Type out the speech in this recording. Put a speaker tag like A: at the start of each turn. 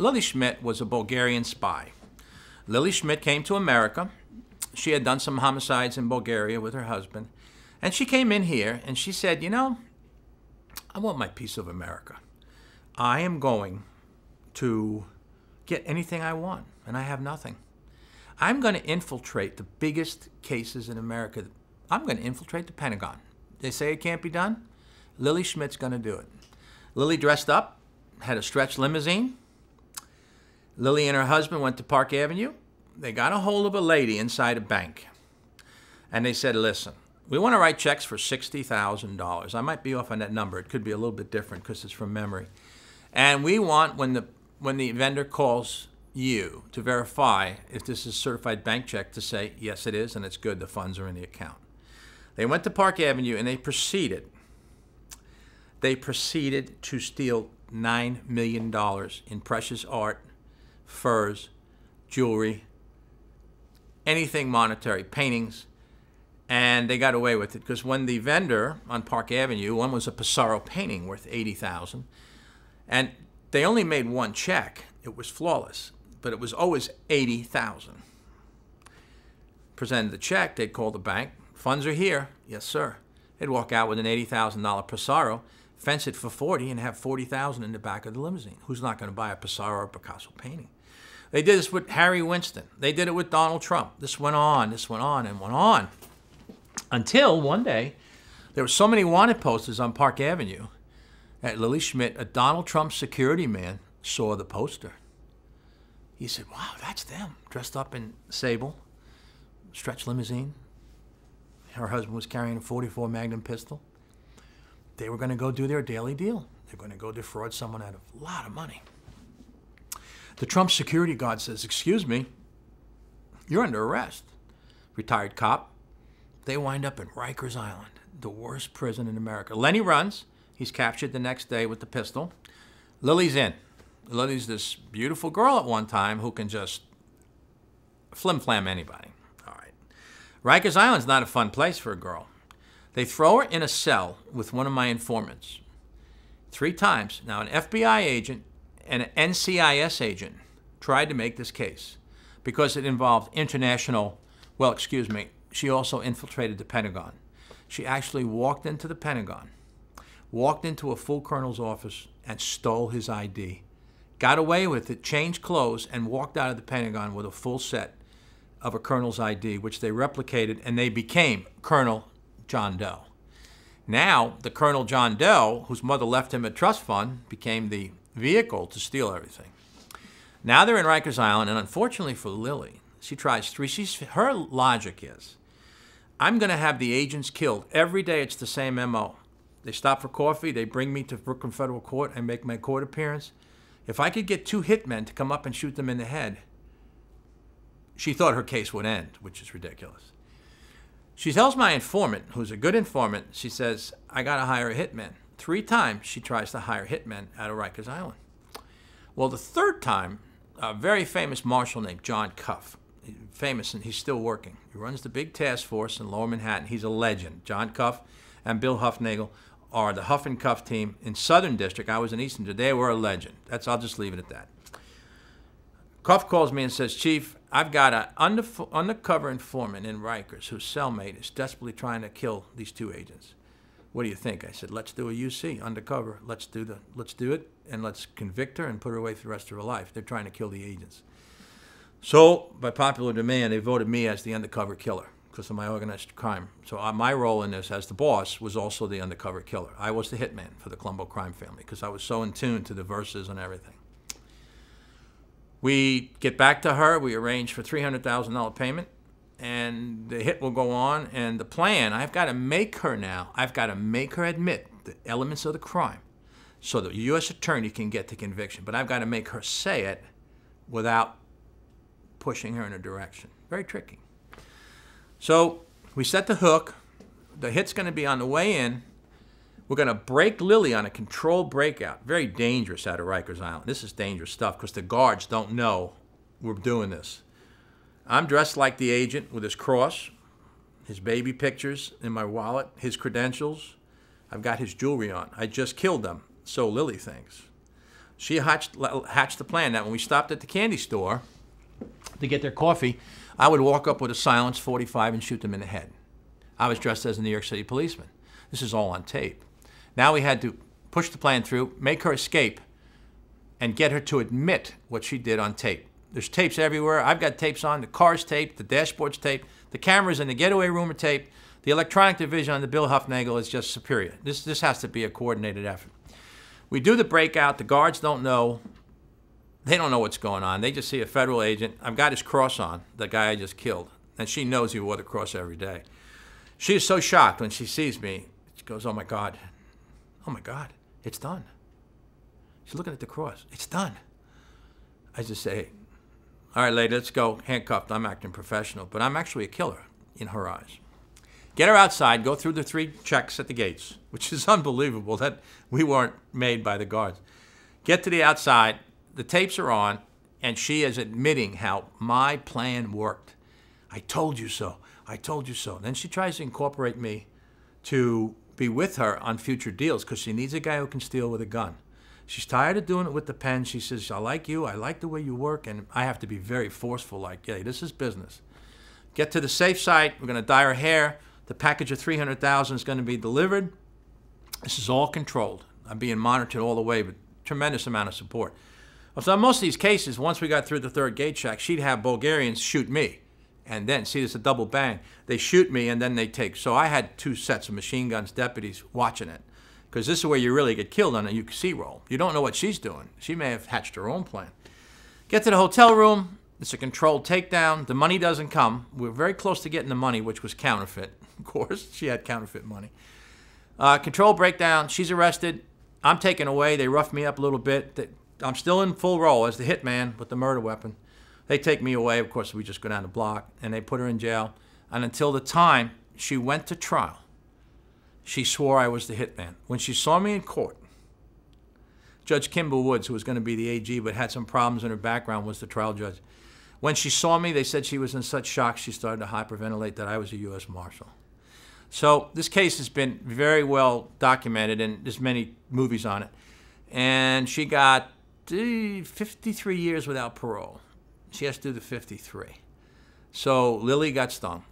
A: Lilly Schmidt was a Bulgarian spy. Lilly Schmidt came to America. She had done some homicides in Bulgaria with her husband. And she came in here and she said, you know, I want my piece of America. I am going to get anything I want, and I have nothing. I'm going to infiltrate the biggest cases in America. I'm going to infiltrate the Pentagon. They say it can't be done. Lilly Schmidt's going to do it. Lilly dressed up, had a stretch limousine. Lilly and her husband went to Park Avenue. They got a hold of a lady inside a bank. And they said, listen, we want to write checks for $60,000. I might be off on that number. It could be a little bit different because it's from memory. And we want, when the vendor calls you to verify if this is a certified bank check, to say, yes, it is, and it's good, the funds are in the account. They went to Park Avenue and they proceeded to steal $9 million in precious art, furs, jewelry, anything monetary, paintings, and they got away with it because when the vendor on Park Avenue, one was a Pissarro painting worth $80,000, and they only made one check. It was flawless, but it was always $80,000. Presented the check, they'd call the bank. Funds are here. Yes, sir. They'd walk out with an $80,000 Pissarro, fence it for $40,000, and have $40,000 in the back of the limousine. Who's not going to buy a Pissarro or Picasso painting? They did this with Harry Winston. They did it with Donald Trump. This went on, and went on. Until one day, there were so many wanted posters on Park Avenue that Lilly Schmidt, a Donald Trump security man, saw the poster. He said, wow, that's them, dressed up in sable, stretch limousine. Her husband was carrying a .44 Magnum pistol. They were going to go do their daily deal. They're going to go defraud someone out of a lot of money. The Trump security guard says, excuse me, you're under arrest. Retired cop. They wind up in Rikers Island, the worst prison in America. Lenny runs. He's captured the next day with the pistol. Lilly's in. Lilly's this beautiful girl at one time who can just flim-flam anybody. All right. Rikers Island's not a fun place for a girl. They throw her in a cell with one of my informants 3 times. Now, an FBI agent and an NCIS agent tried to make this case because it involved international, well, excuse me, she also infiltrated the Pentagon. She actually walked into the Pentagon, walked into a full colonel's office and stole his ID, got away with it, changed clothes, and walked out of the Pentagon with a full set of a colonel's ID, which they replicated, and they became Colonel John Doe. Now, the Colonel John Doe, whose mother left him a trust fund, became the vehicle to steal everything. Now they're in Rikers Island, and unfortunately for Lilly, she tries 3. Her logic is, I'm going to have the agents killed. Every day it's the same MO. They stop for coffee, they bring me to Brooklyn Federal Court, I make my court appearance. If I could get 2 hitmen to come up and shoot them in the head, she thought her case would end, which is ridiculous. She tells my informant, who's a good informant, she says, I got to hire a hitman. 3 times she tries to hire hitmen out of Rikers Island. Well, the 3rd time, a very famous marshal named John Cuff, famous, and he's still working. He runs the big task force in Lower Manhattan. He's a legend. John Cuff and Bill Huffnagel are the Huff and Cuff team in Southern District. I was in Eastern. They were a legend. I'll just leave it at that. Cuff calls me and says, Chief, I've got an undercover informant in Rikers whose cellmate is desperately trying to kill these 2 agents. What do you think? I said, let's do a UC, undercover. Let's do it, and let's convict her and put her away for the rest of her life. They're trying to kill the agents. So, by popular demand, they voted me as the undercover killer because of my organized crime. So my role in this as the boss was also the undercover killer. I was the hitman for the Colombo crime family because I was so in tune to the verses and everything. We get back to her. We arrange for $300,000 payment, and the hit will go on. And the plan, I've got to make her admit the elements of the crime so the U.S. attorney can get to conviction. But I've got to make her say it without pushing her in a direction. Very tricky. So we set the hook. The hit's going to be on the way in. We're going to break Lilly on a controlled breakout. Very dangerous out of Rikers Island. This is dangerous stuff because the guards don't know we're doing this. I'm dressed like the agent with his cross, his baby pictures in my wallet, his credentials. I've got his jewelry on. I just killed them, so Lilly thinks. She hatched the plan that when we stopped at the candy store to get their coffee, I would walk up with a silenced .45 and shoot them in the head. I was dressed as a New York City policeman. This is all on tape. Now we had to push the plan through, make her escape, and get her to admit what she did on tape. There's tapes everywhere. I've got tapes on. The car's taped. The dashboard's taped. The cameras in the getaway room are taped. The electronic division on the Bill Huffnagel is just superior. This has to be a coordinated effort. We do the breakout. The guards don't know. They don't know what's going on. They just see a federal agent. I've got his cross on, the guy I just killed. And she knows he wore the cross every day. She is so shocked when she sees me. She goes, oh, my God. Oh, my God. It's done. She's looking at the cross. It's done. I just say, hey, all right, lady, let's go. Handcuffed. I'm acting professional. But I'm actually a killer in her eyes. Get her outside. Go through the 3 checks at the gates, which is unbelievable that we weren't made by the guards. Get to the outside. The tapes are on, and she is admitting how my plan worked. I told you so. I told you so. Then she tries to incorporate me to be with her on future deals because she needs a guy who can steal with a gun. She's tired of doing it with the pen. She says, I like you. I like the way you work, and I have to be very forceful like, hey, this is business. Get to the safe site. We're going to dye her hair. The package of $300,000 is going to be delivered. This is all controlled. I'm being monitored all the way, but tremendous amount of support. So in most of these cases, once we got through the 3rd gate check, she'd have Bulgarians shoot me. And then, see, there's a double bang. They shoot me, and then they take. So I had 2 sets of machine guns, deputies watching it. Because this is where you really get killed on a UC roll. You don't know what she's doing. She may have hatched her own plan. Get to the hotel room. It's a controlled takedown. The money doesn't come. We're very close to getting the money, which was counterfeit. Of course, she had counterfeit money. Control breakdown. She's arrested. I'm taken away. They rough me up a little bit. I'm still in full role as the hitman with the murder weapon. They take me away. Of course, we just go down the block, and they put her in jail. And until the time she went to trial, she swore I was the hitman. When she saw me in court, Judge Kimball Woods, who was going to be the AG but had some problems in her background, was the trial judge. When she saw me, they said she was in such shock she started to hyperventilate that I was a U.S. Marshal. So this case has been very well documented, and there's many movies on it. And she got 53 years without parole. She has to do the 53. So Lilly got stung.